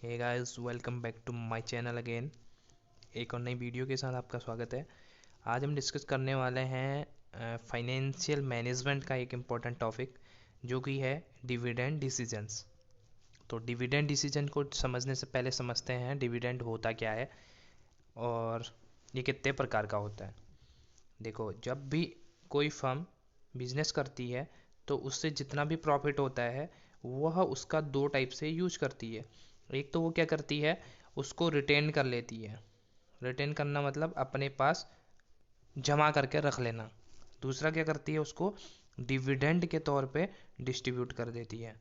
Hey guys, welcome back to my channel again. एक और नई वीडियो के साथ आपका स्वागत है। आज हम डिस्कस करने वाले हैं फाइनेंशियल मैनेजमेंट का एक इम्पॉर्टेंट टॉपिक, जो कि है डिविडेंड डिसीजंस। तो डिविडेंड डिसीजन को समझने से पहले समझते हैं डिविडेंड होता क्या है और ये कितने प्रकार का होता है। देखो, जब भी कोई फर्म बिजनेस करती है तो उससे जितना भी प्रॉफिट होता है वह उसका दो टाइप से यूज करती है। एक तो वो क्या करती है, उसको रिटेन कर लेती है। रिटेन करना मतलब अपने पास जमा करके रख लेना। दूसरा क्या करती है, उसको डिविडेंड के तौर पे डिस्ट्रीब्यूट कर देती है।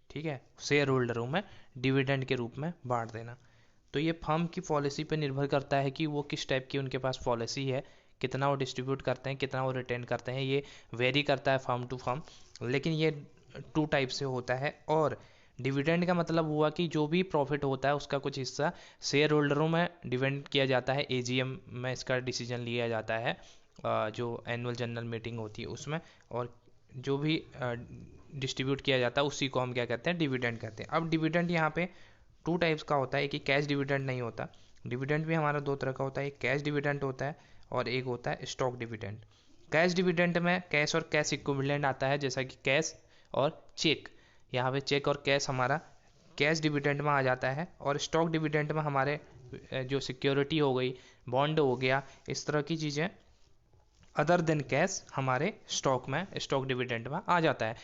ठीक है, शेयर होल्डरों में डिविडेंड के रूप में बांट देना। तो ये फर्म की पॉलिसी पे निर्भर करता है कि वो किस टाइप की उनके पास पॉलिसी है, कितना वो डिस्ट्रीब्यूट करते हैं, कितना वो रिटेन करते हैं। ये वेरी करता है फर्म टू फर्म, लेकिन ये टू टाइप से होता है। और डिविडेंड का मतलब हुआ कि जो भी प्रॉफिट होता है उसका कुछ हिस्सा शेयर होल्डरों में डिविडेंड किया जाता है। एजीएम में इसका डिसीजन लिया जाता है, जो एनुअल जनरल मीटिंग होती है उसमें। और जो भी डिस्ट्रीब्यूट किया जाता है उसी को हम क्या कहते हैं, डिविडेंड कहते हैं। अब डिविडेंड यहाँ पे टू टाइप्स का होता है कि कैश डिविडेंड नहीं होता। डिविडेंड भी हमारा दो तरह का होता है, एक कैश डिविडेंड होता है और एक होता है स्टॉक डिविडेंड। कैश डिविडेंड में कैश और कैश इक्विवेलेंट आता है, जैसा कि कैश और चेक। यहाँ पे चेक और कैश हमारा कैश डिविडेंड में आ जाता है। और स्टॉक डिविडेंड में हमारे जो सिक्योरिटी हो गई, बॉन्ड हो गया, इस तरह की चीज़ें अदर देन कैश हमारे स्टॉक में, स्टॉक डिविडेंड में आ जाता है।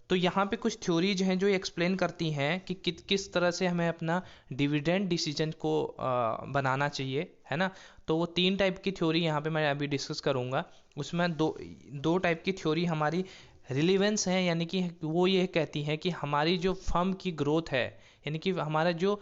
तो यहाँ पे कुछ थ्योरीज हैं जो एक्सप्लेन करती हैं कि किस तरह से हमें अपना डिविडेंड डिसीजन को बनाना चाहिए, है ना। तो वो तीन टाइप की थ्योरी यहाँ पे मैं अभी डिस्कस करूँगा। उसमें दो टाइप की थ्योरी हमारी रिलीवेंस है, यानी कि वो ये कहती हैं कि हमारी जो फर्म की ग्रोथ है, यानी कि हमारा जो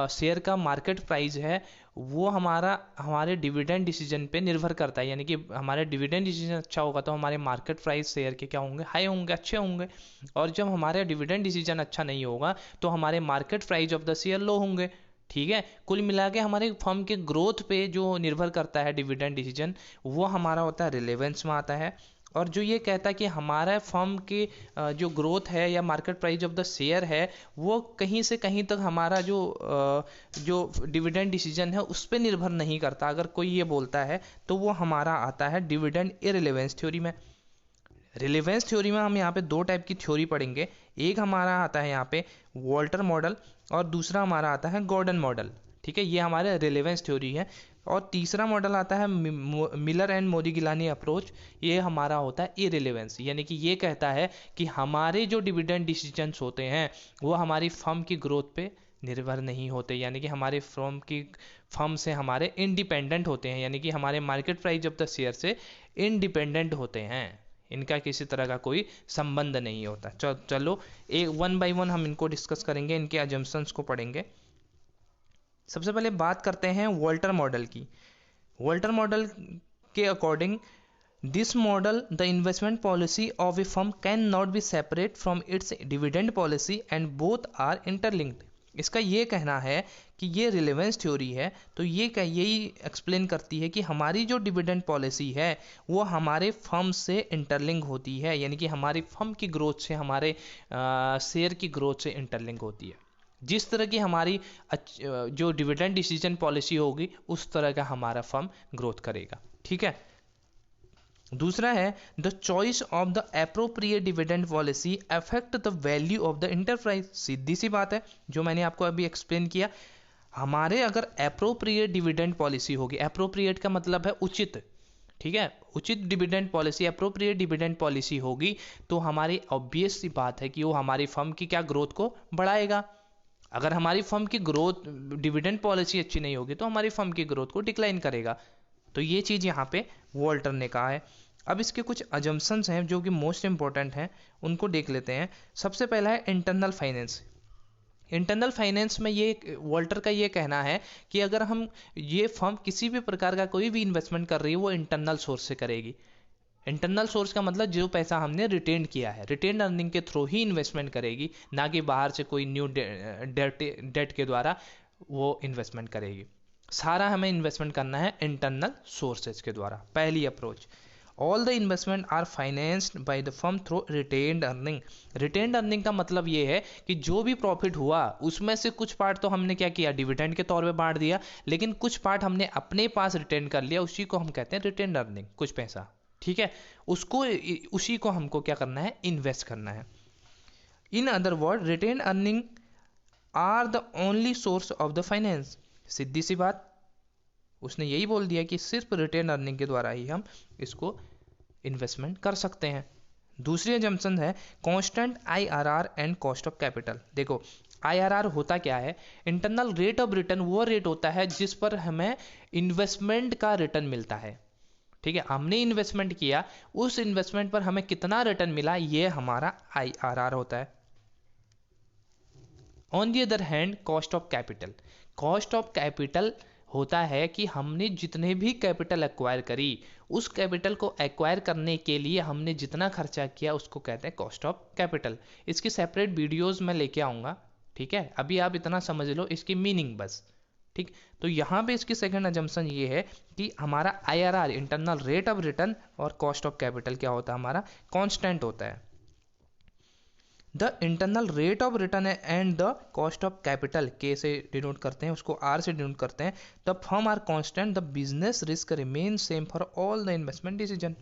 शेयर का मार्केट प्राइस है, वो हमारे डिविडेंड डिसीजन पे निर्भर करता है। यानी कि हमारे डिविडेंड डिसीजन अच्छा होगा तो हमारे मार्केट प्राइस शेयर के क्या होंगे, हाई होंगे, अच्छे होंगे। और जब हमारे डिविडेंड डिसीजन अच्छा नहीं होगा तो हमारे market price of the share low होंगे। ठीक है, कुल मिला के हमारे फर्म के ग्रोथ पे जो निर्भर करता है डिविडेंड डिसीजन, वो हमारा होता है रिलेवेंस में आता है। और जो ये कहता है कि हमारा फर्म की जो ग्रोथ है या market price of the share है, वो कहीं से कहीं तक हमारा जो डिविडेंड डिसीजन है उस पर निर्भर नहीं करता। अगर कोई ये बोलता है तो वो हमारा आता है डिविडेंड इररिलेवेंस थ्योरी में। रिलेवेंस थ्योरी में हम यहाँ पे दो टाइप की थ्योरी पढ़ेंगे। एक हमारा आता है यहाँ पे वॉल्टर मॉडल और दूसरा हमारा आता है गॉर्डन मॉडल। ठीक है, ये हमारे रिलेवेंस थ्योरी है। और तीसरा मॉडल आता है मिलर एंड मोदिगिलानी अप्रोच। ये हमारा होता है इररिलेवेंस, यानी कि ये कहता है कि हमारे जो डिविडेंड डिसीजंस होते हैं वो हमारी फर्म की ग्रोथ पे निर्भर नहीं होते, यानी कि हमारे फर्म से हमारे इंडिपेंडेंट होते हैं, यानी कि हमारे market price of the share से इंडिपेंडेंट होते हैं। इनका किसी तरह का कोई संबंध नहीं होता। चलो एक वन बाय वन हम इनको डिस्कस करेंगे, इनके अजम्पशंस को पढ़ेंगे। सबसे पहले बात करते हैं वॉल्टर मॉडल की। वॉल्टर मॉडल के according, this model the investment policy of a firm can not be separate from its dividend policy and both are interlinked. इसका ये कहना है कि ये रिलेवेंस थ्योरी है, तो यही एक्सप्लेन करती है कि हमारी जो डिविडेंड पॉलिसी है वो हमारे फर्म से इंटरलिंक होती है, यानी कि हमारी फर्म की ग्रोथ से, हमारे शेयर की ग्रोथ से इंटरलिंक होती है। जिस तरह की हमारी जो डिविडेंड डिसीजन पॉलिसी होगी उस तरह का हमारा फर्म ग्रोथ करेगा। ठीक है, दूसरा है the choice of the appropriate dividend policy affect the value of the enterprise. सीधी सी बात है, जो मैंने आपको अभी एक्सप्लेन किया। हमारे अगर अप्रोप्रिएट डिविडेंड पॉलिसी होगी, अप्रोप्रिएट का मतलब है उचित, ठीक है, उचित dividend policy, appropriate dividend policy होगी तो हमारी ऑब्वियस सी बात है कि वो हमारी फर्म की क्या ग्रोथ को बढ़ाएगा। अगर हमारी फर्म की ग्रोथ, डिविडेंड पॉलिसी अच्छी नहीं होगी तो हमारी फर्म की ग्रोथ को डिक्लाइन करेगा। तो ये चीज़ यहाँ पे वॉल्टर ने कहा है। अब इसके कुछ अजम्पशंस हैं जो कि मोस्ट इंपॉर्टेंट हैं, उनको देख लेते हैं। सबसे पहला है इंटरनल फाइनेंस। इंटरनल फाइनेंस में ये वॉल्टर का ये कहना है कि अगर हम ये फर्म किसी भी प्रकार का कोई भी इन्वेस्टमेंट कर रही है वो इंटरनल सोर्स से करेगी। इंटरनल सोर्स का मतलब जो पैसा हमने रिटेन किया है, रिटेन अर्निंग के थ्रू ही इन्वेस्टमेंट करेगी, ना कि बाहर से कोई न्यू डेट के द्वारा वो इन्वेस्टमेंट करेगी। सारा हमें इन्वेस्टमेंट करना है इंटरनल सोर्सेज के द्वारा, पहली approach. All the investment are financed by the firm through retained earning. Retained earning का मतलब ये है कि जो भी प्रॉफिट हुआ उसमें से कुछ पार्ट तो हमने क्या किया, डिविडेंड के तौर पे बांट दिया, लेकिन कुछ पार्ट हमने अपने पास रिटेन कर लिया, उसी को हम कहते हैं रिटेन्ड अर्निंग, कुछ पैसा, ठीक है, उसको उसी को हमको क्या करना है, इन्वेस्ट करना है। In other word retained earning are the only source of the finance. सीधी सी बात, उसने यही बोल दिया कि सिर्फ रिटेन अर्निंग के द्वारा ही हम इसको इन्वेस्टमेंट कर सकते हैं। दूसरी अजम्पशन है constant IRR and cost of capital. देखो आईआरआर होता क्या है, इंटरनल रेट ऑफ रिटर्न, वो रेट होता है जिस पर हमें इन्वेस्टमेंट का रिटर्न मिलता है, ठीक है, हमने इन्वेस्टमेंट किया, उस इन्वेस्टमेंट पर हमें कितना रिटर्न मिला, ये हमारा आईआरआर होता है। On the other hand cost of capital, cost of capital होता है कि हमने जितने भी कैपिटल एक्वायर करी, उस कैपिटल को एक्वायर करने के लिए हमने जितना खर्चा किया उसको कहते हैं कॉस्ट ऑफ कैपिटल। इसकी सेपरेट वीडियोस मैं लेके आऊँगा, ठीक है, अभी आप इतना समझ लो इसकी मीनिंग बस, ठीक। तो यहाँ पे इसकी सेकंड अजम्पशन ये है कि हमारा IRR internal rate of return और कॉस्ट ऑफ कैपिटल क्या होता है, हमारा कांस्टेंट होता है। The internal rate of return and the cost of capital के से डिनोट करते हैं, उसको आर से डिनोट करते हैं। The firm are constant, the business risk remain same for all the investment decision.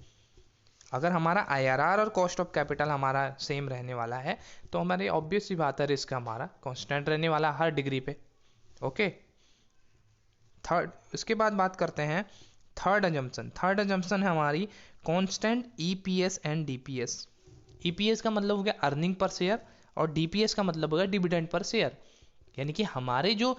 अगर हमारा आईआरआर और कॉस्ट ऑफ कैपिटल हमारा सेम रहने वाला है तो हमारी ऑब्वियस सी बात है रिस्क हमारा कांस्टेंट रहने वाला हर डिग्री पे, ओके। थर्ड, इसके बाद बात करते हैं थर्ड अजम्पशन। थर्ड अजम्पशन है हमारी constant EPS and DPS. EPS का मतलब हो गया अर्निंग पर शेयर और डीपीएस का मतलब हो गया डिविडेंड पर शेयर, यानी कि हमारे जो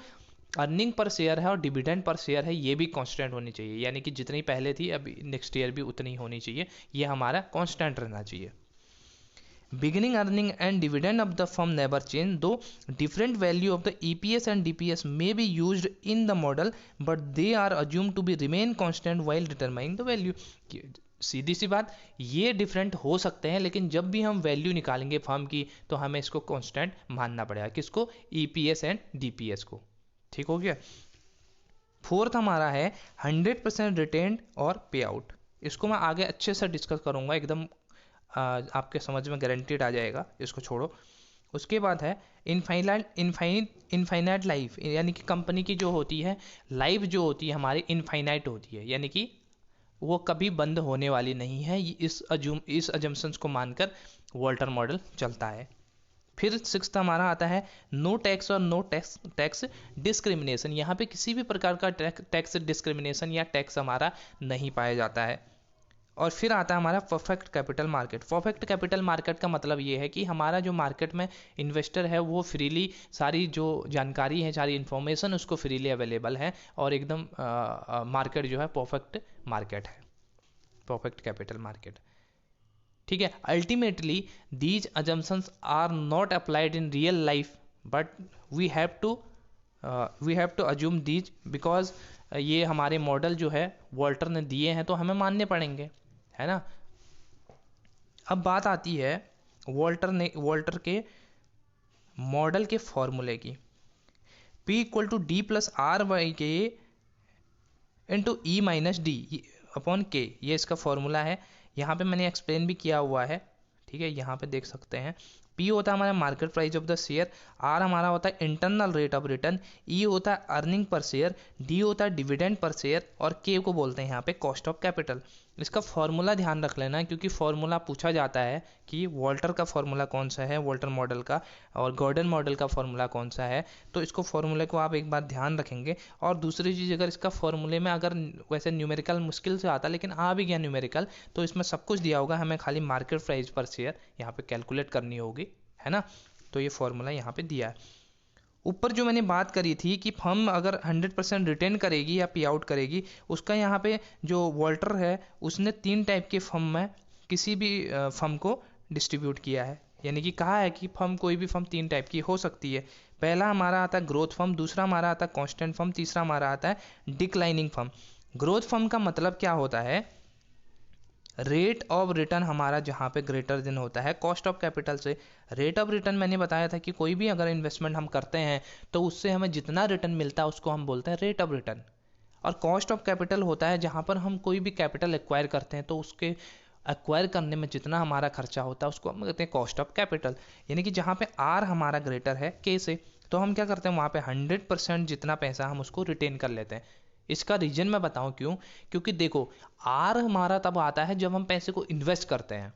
अर्निंग पर शेयर है और डिविडेंड पर शेयर है ये भी कांस्टेंट होनी चाहिए, यानी कि जितनी पहले थी अभी नेक्स्ट ईयर भी उतनी होनी चाहिए, ये हमारा कांस्टेंट रहना चाहिए। Beginning earning and dividend of the firm never change, though different value of the EPS and DPS may be used in the model, but they are assumed to be remain constant while determining the value. सीधी सी बात, ये different हो सकते हैं, लेकिन जब भी हम वैल्यू निकालेंगे फर्म की तो हमें इसको कांस्टेंट मानना पड़ेगा, किसको, ईपीएस एंड डीपीएस को, ठीक हो गया। फोर्थ हमारा है 100% रिटेन्ड और पे आउट। इसको मैं आगे अच्छे से डिस्कस करूंगा, एकदम आपके समझ में गारंटीड आ जाएगा, इसको छोड़ो। उसके बाद है इनफाइनाइट लाइफ, यानी कि कंपनी की जो होती है लाइफ जो होती है हमारी इनफाइनाइट होती है, यानी कि वो कभी बंद होने वाली नहीं है। इस अजम्पशंस को मानकर वॉल्टर मॉडल चलता है। फिर सिक्स्थ हमारा आता है नो टैक्स और नो टैक्स डिस्क्रिमिनेशन। यहाँ पे किसी भी प्रकार का टैक्स डिस्क्रिमिनेशन या टैक्स हमारा नहीं पाया जाता है। और फिर आता है हमारा perfect capital market. Perfect capital market का मतलब ये है कि हमारा जो मार्केट में इन्वेस्टर है वो फ्रीली सारी जो जानकारी है, सारी इन्फॉर्मेशन उसको फ्रीली अवेलेबल है और एकदम मार्केट जो है परफेक्ट मार्केट है, परफेक्ट कैपिटल मार्केट, ठीक है। Ultimately these assumptions are not applied in real life but we have to assume these because ये हमारे मॉडल जो है वॉल्टर ने दिए हैं तो हमें मानने पड़ेंगे, है ना। अब बात आती है वॉल्टर के मॉडल के फॉर्मूले की। P equal to D plus R by K into E minus D upon K, ये इसका फॉर्मूला है। यहाँ पे मैंने एक्सप्लेन भी किया हुआ है, ठीक है, यहाँ पे देख सकते हैं। P होता है हमारा market price of the share, R हमारा होता है internal rate of return, E होता है अर्निंग पर शेयर, D होता है डिविडेंड पर शेयर और K को बोलते हैं यहाँ पे कॉस्ट ऑफ कैपिटल। इसका फॉर्मूला ध्यान रख लेना क्योंकि फॉर्मूला पूछा जाता है कि वॉल्टर का फॉर्मूला कौन सा है, वॉल्टर मॉडल का, और गॉर्डन मॉडल का फॉर्मूला कौन सा है। तो इसको फॉर्मूले को आप एक बार ध्यान रखेंगे। और दूसरी चीज़, अगर इसका फॉर्मूले में अगर वैसे न्यूमेरिकल मुश्किल से आता लेकिन आ भी गया न्यूमेरिकल, तो इसमें सब कुछ दिया होगा, हमें खाली मार्केट प्राइस पर शेयर यहाँ पे कैलकुलेट करनी होगी, है ना। तो ये फॉर्मूला यहाँ पे दिया है। ऊपर जो मैंने बात करी थी कि फर्म अगर 100% रिटेन करेगी या पे आउट करेगी, उसका यहाँ पे जो वॉल्टर है उसने 3 टाइप के फर्म में किसी भी फर्म को डिस्ट्रीब्यूट किया है, यानी कि कहा है कि फर्म कोई भी फर्म 3 टाइप की हो सकती है। पहला हमारा आता है ग्रोथ फर्म, दूसरा हमारा आता है कॉन्स्टेंट फर्म, तीसरा हमारा आता है डिक्लाइनिंग फर्म। ग्रोथ फर्म का मतलब क्या होता है, रेट ऑफ रिटर्न हमारा जहाँ पे ग्रेटर देन होता है कॉस्ट ऑफ कैपिटल से। रेट ऑफ रिटर्न मैंने बताया था कि कोई भी अगर इन्वेस्टमेंट हम करते हैं तो उससे हमें जितना रिटर्न मिलता है उसको हम बोलते हैं रेट ऑफ रिटर्न। और कॉस्ट ऑफ कैपिटल होता है जहाँ पर हम कोई भी कैपिटल एक्वायर करते हैं तो उसके एक्वायर करने में जितना हमारा खर्चा होता है उसको हम कहते हैं कॉस्ट ऑफ कैपिटल। यानी कि जहाँ पे आर हमारा ग्रेटर है के से, तो हम क्या करते हैं वहाँ पे 100% जितना पैसा हम उसको रिटेन कर लेते हैं। इसका रीजन मैं बताऊँ क्यों, क्योंकि देखो आर हमारा तब आता है जब हम पैसे को इन्वेस्ट करते हैं।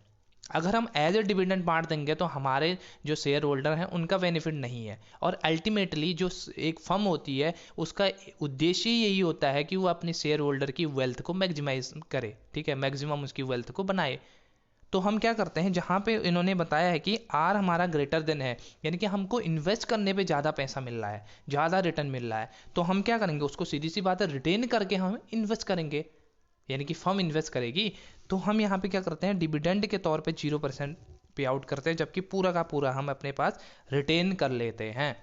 अगर हम एज ए डिविडेंड बांट देंगे तो हमारे जो शेयर होल्डर हैं उनका बेनिफिट नहीं है, और अल्टीमेटली जो एक फर्म होती है उसका उद्देश्य यही होता है कि वो अपने शेयर होल्डर की वेल्थ को मैक्सिमाइज करे, ठीक है, मैक्सिमम उसकी वेल्थ को बनाए। तो हम क्या करते हैं, जहाँ पे इन्होंने बताया है कि आर हमारा ग्रेटर देन है, यानी कि हमको इन्वेस्ट करने पे ज़्यादा पैसा मिल रहा है, ज़्यादा रिटर्न मिल रहा है, तो हम क्या करेंगे, उसको सीधी सी बात है रिटेन करके हम इन्वेस्ट करेंगे, यानी कि फर्म इन्वेस्ट करेगी। तो हम यहाँ पे क्या करते हैं, डिविडेंड के तौर पे 0% पे आउट करते हैं, जबकि पूरा का पूरा हम अपने पास रिटेन कर लेते हैं।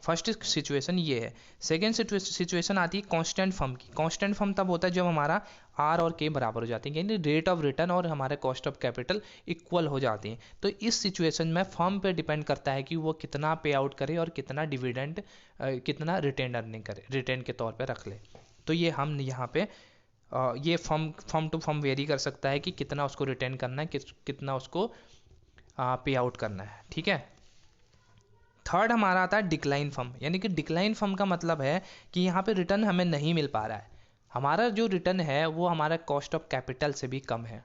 फर्स्ट सिचुएशन ये है। सेकेंड सिचुएशन आती है कांस्टेंट फर्म की। कांस्टेंट फर्म तब होता है जब हमारा आर और के बराबर हो जाते हैं, यानी रेट ऑफ रिटर्न और हमारे कॉस्ट ऑफ कैपिटल इक्वल हो जाती हैं। तो इस सिचुएशन में फर्म पे डिपेंड करता है कि वो कितना पे आउट करे और कितना डिविडेंड कितना रिटेन अर्निंग करे, रिटेन के तौर पर रख ले। तो ये हम यहाँ पे ये फर्म टू फर्म वेरी कर सकता है कि कितना उसको रिटेन करना है, कितना उसको पे आउट करना है, ठीक है। थर्ड हमारा आता है डिक्लाइन फर्म, यानी कि डिक्लाइन फर्म का मतलब है कि यहाँ पे रिटर्न हमें नहीं मिल पा रहा है, हमारा जो रिटर्न है वो हमारा कॉस्ट ऑफ कैपिटल से भी कम है।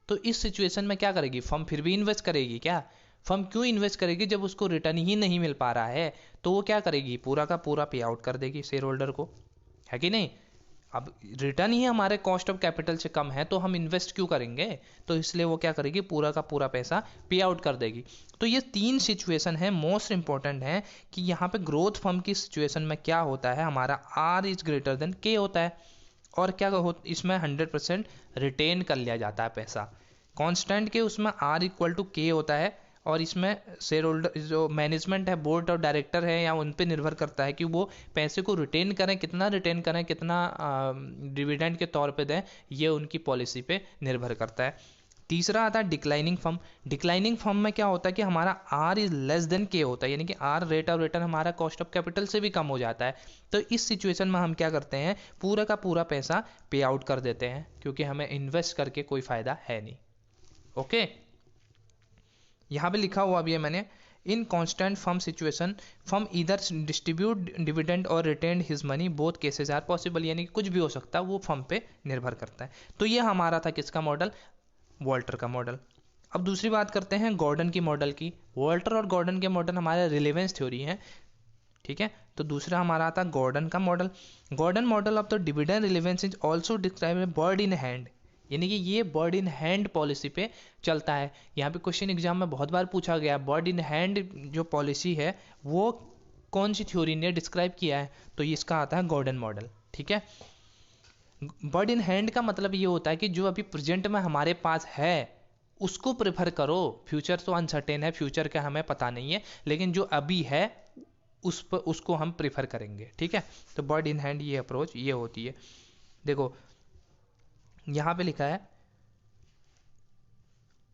तो इस सिचुएशन में क्या करेगी फर्म, फिर भी इन्वेस्ट करेगी क्या? फर्म क्यों इन्वेस्ट करेगी जब उसको रिटर्न ही नहीं मिल पा रहा है? तो वो क्या करेगी, पूरा का पूरा पे आउट कर देगी शेयर होल्डर को, है कि नहीं। अब रिटर्न ही हमारे कॉस्ट ऑफ कैपिटल से कम है तो हम इन्वेस्ट क्यों करेंगे, तो इसलिए वो क्या करेगी, पूरा का पूरा पैसा पे आउट कर देगी। तो ये 3 सिचुएशन है, मोस्ट इंपॉर्टेंट है कि यहाँ पे ग्रोथ फर्म की सिचुएशन में क्या होता है, हमारा आर इज ग्रेटर देन के होता है, और क्या इसमें 100% रिटेन कर लिया जाता है पैसा। कांस्टेंट के उसमें आर इक्वल टू के होता है, और इसमें शेयर होल्डर जो मैनेजमेंट है, बोर्ड और डायरेक्टर है, या उन पे निर्भर करता है कि वो पैसे को रिटेन करें, कितना रिटेन करें, कितना डिविडेंड के तौर पे दें, ये उनकी पॉलिसी पे निर्भर करता है। तीसरा आता है डिक्लाइनिंग फर्म। डिक्लाइनिंग फर्म में क्या होता है कि हमारा आर इज लेस देन के होता है, यानी कि आर रेट ऑफ रिटर्न हमारा कॉस्ट ऑफ कैपिटल से भी कम हो जाता है। तो इस सिचुएशन में हम क्या करते हैं, पूरा का पूरा पैसा पे आउट कर देते हैं, क्योंकि हमें इन्वेस्ट करके कोई फायदा है नहीं। ओके, यहाँ पे लिखा हुआ भी है मैंने, in constant firm situation firm इधर डिस्ट्रीब्यूट डिविडेंड और retain his money, both cases are possible, यानी कि कुछ भी हो सकता है, वो फर्म पे निर्भर करता है। तो ये हमारा था किसका मॉडल, वॉल्टर का मॉडल। अब दूसरी बात करते हैं गॉर्डन की मॉडल की। वॉल्टर और गॉर्डन के मॉडल हमारे रिलेवेंस थ्योरी हैं, ठीक है। तो दूसरा हमारा आता है गॉर्डन का मॉडल। Gordon model of the dividend relevance is also describe bird in hand, यानी कि ये बर्ड इन हैंड पॉलिसी पे चलता है। यहाँ पे क्वेश्चन एग्जाम में बहुत बार पूछा गया, बर्ड इन हैंड जो पॉलिसी है वो कौन सी थ्योरी ने डिस्क्राइब किया है, तो ये इसका आता है गॉर्डन मॉडल, ठीक है। बर्ड इन हैंड का मतलब ये होता है कि जो अभी प्रेजेंट में हमारे पास है उसको प्रेफर करो, फ्यूचर तो अनसर्टेन है, फ्यूचर का हमें पता नहीं है, लेकिन जो अभी है उस पर उसको हम प्रेफर करेंगे, ठीक है। तो बर्ड इन हैंड ये अप्रोच ये होती है। देखो यहाँ पे लिखा है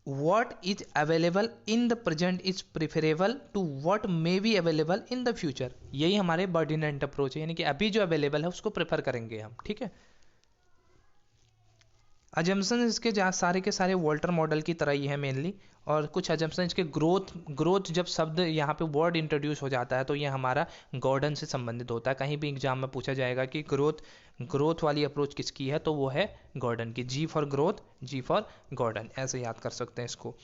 what is available in the present is preferable to what may be available in the future, यही हमारे बर्ड इन हैंड अप्रोच है, यानी कि अभी जो अवेलेबल है उसको प्रेफर करेंगे हम, ठीक है। अजम्पशन इसके सारे के सारे वॉल्टर मॉडल की तरह ही है मेनली, और कुछ अजम्पशन इसके ग्रोथ जब शब्द यहाँ पे वर्ड इंट्रोड्यूस हो जाता है तो ये हमारा गॉर्डन से संबंधित होता है। कहीं भी एग्जाम में पूछा जाएगा कि ग्रोथ वाली अप्रोच किसकी है, तो वो है गॉर्डन की, G for growth, G for Gordon, ऐसे याद कर सकते हैं इसको।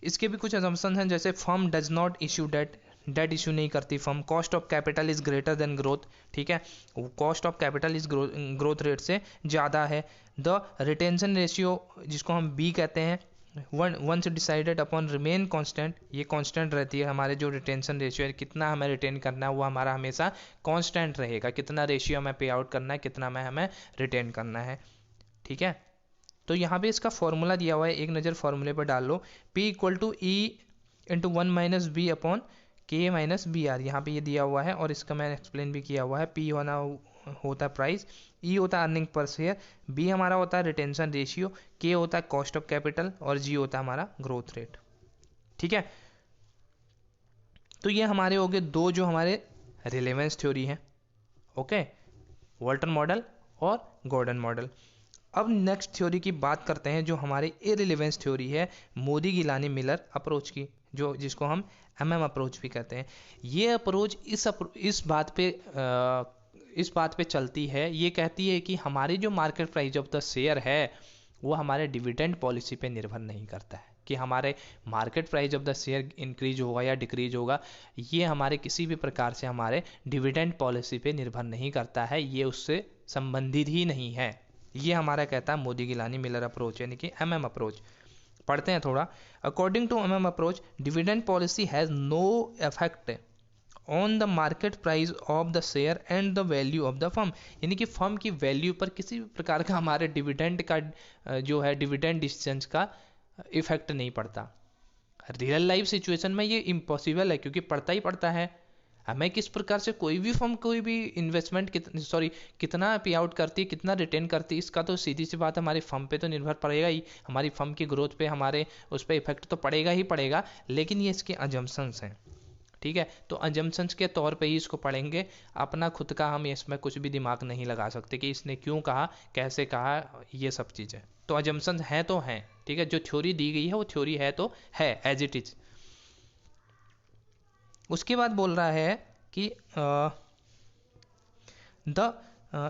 इसके भी कुछ अजम्पशन हैं, जैसे firm does not issue debt issue नहीं करती firm, cost of capital is greater than growth, ठीक है, cost of capital is growth rate से ज़्यादा है। द रिटेंशन रेशियो जिसको हम बी कहते हैं, once decided upon remain constant, ये कांस्टेंट रहती है, हमारे जो रिटेंशन रेशियो है, कितना हमें रिटेन करना है वो हमारा हमेशा कांस्टेंट रहेगा, कितना रेशियो हमें पे आउट करना है, कितना में हमें रिटेन करना है, ठीक है। तो यहाँ पे इसका फॉर्मूला दिया हुआ है, एक नज़र फॉर्मूले पर डाल लो, P equal to E into 1 minus B upon K minus B R, यहाँ पे ये दिया हुआ है और इसका मैंने एक्सप्लेन भी किया हुआ है। P होता है प्राइस, E होता है अर्निंग पर शेयर, B हमारा होता है रिटेंशन रेशियो, K होता है कॉस्ट ऑफ कैपिटल, और G होता है हमारा ग्रोथ रेट, ठीक है। तो ये हमारे हो गए दो जो हमारे रिलेवेंस थ्योरी है, ओके। वॉल्टर मॉडल और गॉर्डन मॉडल। अब नेक्स्ट थ्योरी की बात करते हैं जो हमारी इररिलेवेंस थ्योरी है, मोदी गिलानी मिलर अप्रोच की, जो जिसको हम एमएम अप्रोच भी कहते हैं। ये अप्रोच इस बात पे चलती है, ये कहती है कि हमारी जो market price of the share है वो हमारे डिविडेंड पॉलिसी पे निर्भर नहीं करता है कि हमारे market price of the share increase होगा या डिक्रीज होगा। ये हमारे किसी भी प्रकार से हमारे डिविडेंड पॉलिसी पे निर्भर नहीं करता है, ये उससे संबंधित ही नहीं है। ये हमारा कहता है मोदी गिलानी मिलर अप्रोच यानी कि एमएम अप्रोच। पढ़ते हैं थोड़ा। According to MM approach, dividend policy has no effect on the market price of the share and the value of the firm, यानी कि फर्म की वैल्यू पर किसी भी प्रकार का हमारे डिविडेंड का जो है डिविडेंड डिसीजंस का इफेक्ट नहीं पड़ता। रियल लाइफ सिचुएशन में ये इम्पॉसिबल है क्योंकि पड़ता ही पड़ता है। हमें किस प्रकार से कोई भी फर्म कोई भी इन्वेस्टमेंट कितना पे आउट करती है, कितना रिटर्न करती है, इसका तो सीधी सी बात हमारी फर्म पे तो निर्भर पड़ेगा ही, हमारी फर्म की ग्रोथ पे हमारे उस पर इफेक्ट तो पड़ेगा ही पड़ेगा। लेकिन ये इसके अजम्पशंस हैं, ठीक है, तो अजम्पशंस के तौर पे ही इसको पढ़ेंगे। अपना खुद का हम इसमें कुछ भी दिमाग नहीं लगा सकते कि इसने क्यों कहा, कैसे कहा, ये सब चीज़ें तो अजम्पशंस हैं तो हैं, ठीक है। जो थ्योरी दी गई है वो थ्योरी है तो है, एज इट इज। उसके बाद बोल रहा है कि the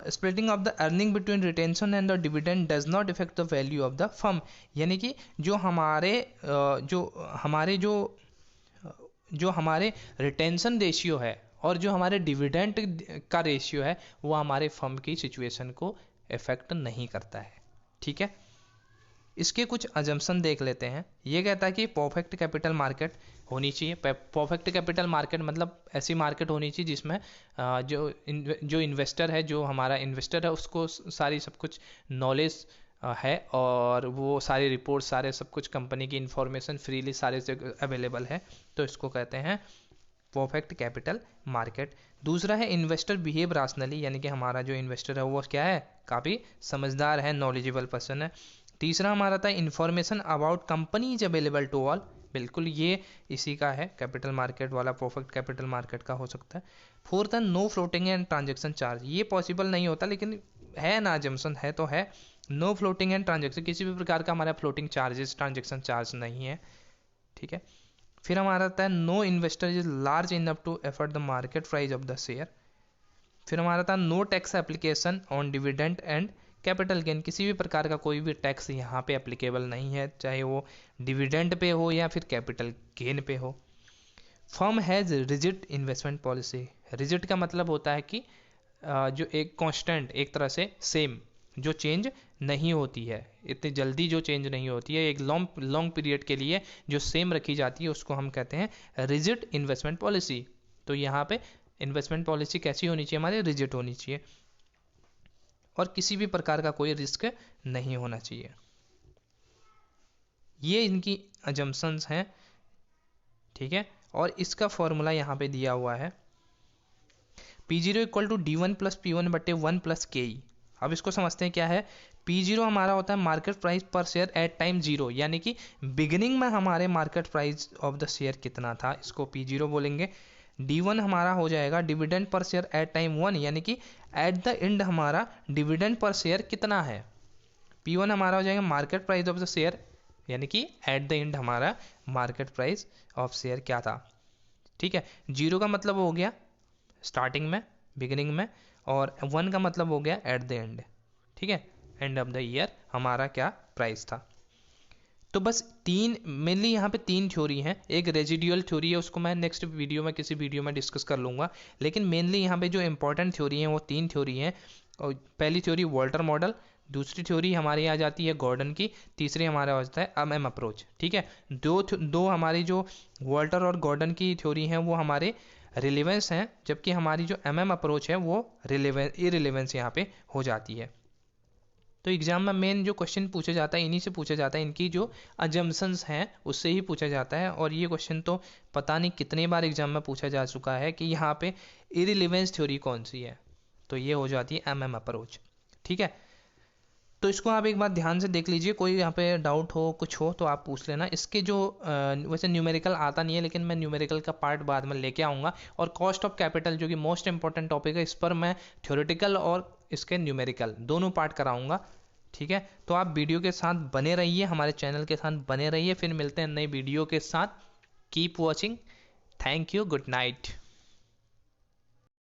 splitting of the earning between retention and the dividend does not effect the value of the firm, यानी कि जो हमारे रिटेंशन रेशियो है और जो हमारे डिविडेंड का रेशियो है वो हमारे फर्म की सिचुएशन को इफेक्ट नहीं करता है, ठीक है। इसके कुछ अजम्पशन देख लेते हैं। ये कहता है कि परफेक्ट कैपिटल मार्केट होनी चाहिए। परफेक्ट कैपिटल मार्केट मतलब ऐसी मार्केट होनी चाहिए जिसमें जो इन्वेस्टर है, जो हमारा इन्वेस्टर है उसको सारी सब कुछ नॉलेज है और वो सारी रिपोर्ट, सारे सब कुछ कंपनी की इंफॉर्मेशन फ्रीली सारे से अवेलेबल है, तो इसको कहते हैं परफेक्ट कैपिटल मार्केट। दूसरा है इन्वेस्टर बिहेव राशनली, यानी कि हमारा जो इन्वेस्टर है वो क्या है, काफ़ी समझदार है, नॉलेजेबल पर्सन है। तीसरा हमारा था information about company is available to all, बिल्कुल ये इसी का है, कैपिटल मार्केट वाला परफेक्ट कैपिटल मार्केट का हो सकता है। फोर्थ है no floating and transaction charge, ये पॉसिबल नहीं होता लेकिन है ना, जमसन है तो है। नो फ्लोटिंग एंड ट्रांजेक्शन, किसी भी प्रकार का हमारा फ्लोटिंग चार्जेस ट्रांजेक्शन चार्ज नहीं है, ठीक है। फिर हमारा आता है no investor is large enough to effort the market price of the share. फिर हमारा था no tax application on dividend and capital gain, किसी भी प्रकार का कोई भी टैक्स यहाँ पे एप्लीकेबल नहीं है, चाहे वो डिविडेंड पे हो या फिर कैपिटल गेन पे हो। Firm has rigid investment policy, rigid का मतलब होता है कि जो एक कांस्टेंट, एक तरह से सेम, जो चेंज नहीं होती है, इतनी जल्दी जो चेंज नहीं होती है, एक लॉन्ग पीरियड के लिए जो सेम रखी जाती है उसको हम कहते हैं रिजिड इन्वेस्टमेंट पॉलिसी। तो यहाँ पे इन्वेस्टमेंट पॉलिसी कैसी होनी चाहिए, हमारी रिजिड होनी चाहिए और किसी भी प्रकार का कोई रिस्क नहीं होना चाहिए। ये इनकी अजम्पशंस हैं, ठीक है। और इसका फॉर्मूला यहाँ पे दिया हुआ है, P0 equal to D1 plus P1 बटे 1 प्लस KE। अब इसको समझते हैं क्या है। P0 हमारा होता है मार्केट प्राइस पर शेयर एट टाइम 0, यानी कि बिगिनिंग में हमारे market price of the share कितना था, इसको P0 बोलेंगे। D1 हमारा हो जाएगा dividend per share at time 1, यानी कि एट द एंड हमारा डिविडेंड पर शेयर कितना है। P1 हमारा हो जाएगा market price of the share, यानी कि एट द एंड हमारा मार्केट प्राइस ऑफ शेयर क्या था, ठीक है। 0 का मतलब हो गया स्टार्टिंग में, बिगिनिंग में, और 1 का मतलब हो गया एट द एंड, ठीक है, एंड ऑफ द ईयर हमारा क्या प्राइस था। तो बस मेनली यहाँ पे 3 थ्योरी हैं। एक रेजिडुअल थ्योरी है, उसको मैं नेक्स्ट वीडियो में किसी वीडियो में डिस्कस कर लूँगा, लेकिन मेनली यहाँ पे जो इंपॉर्टेंट थ्योरी हैं वो 3 थ्योरी हैं। और पहली थ्योरी वॉल्टर मॉडल, दूसरी थ्योरी हमारी आ जाती है गॉर्डन की, तीसरी हमारा हो जाता है एमएम अप्रोच, ठीक है। दो हमारी जो वॉल्टर और गॉर्डन की थ्योरी हैं वो हमारे रिलेवेंस हैं, जबकि हमारी जो एमएम अप्रोच है वो इरिलेवेंस यहाँ पे हो जाती है। तो एग्जाम में मेन जो क्वेश्चन पूछा जाता है इन्हीं से पूछा जाता है, इनकी जो अजम्पशंस हैं उससे ही पूछा जाता है। और ये क्वेश्चन तो पता नहीं कितने बार एग्जाम में पूछा जा चुका है कि यहाँ पे इरिलेवेंस थ्योरी कौन सी है, तो ये हो जाती है एमएम अप्रोच, ठीक है। तो इसको आप एक बार ध्यान से देख लीजिए, कोई यहाँ पे डाउट हो कुछ हो तो आप पूछ लेना। इसके जो वैसे न्यूमेरिकल आता नहीं है, लेकिन मैं न्यूमेरिकल का पार्ट बाद में लेके आऊँगा। और कॉस्ट ऑफ कैपिटल जो कि मोस्ट इंपॉर्टेंट टॉपिक है, इस पर मैं थ्योरेटिकल और इसके न्यूमेरिकल, दोनों पार्ट कराऊंगा। ठीक है, तो आप वीडियो के साथ बने रहिए, हमारे चैनल के साथ बने रहिए। फिर मिलते हैं नई वीडियो के साथ। Keep watching. Thank you, good night.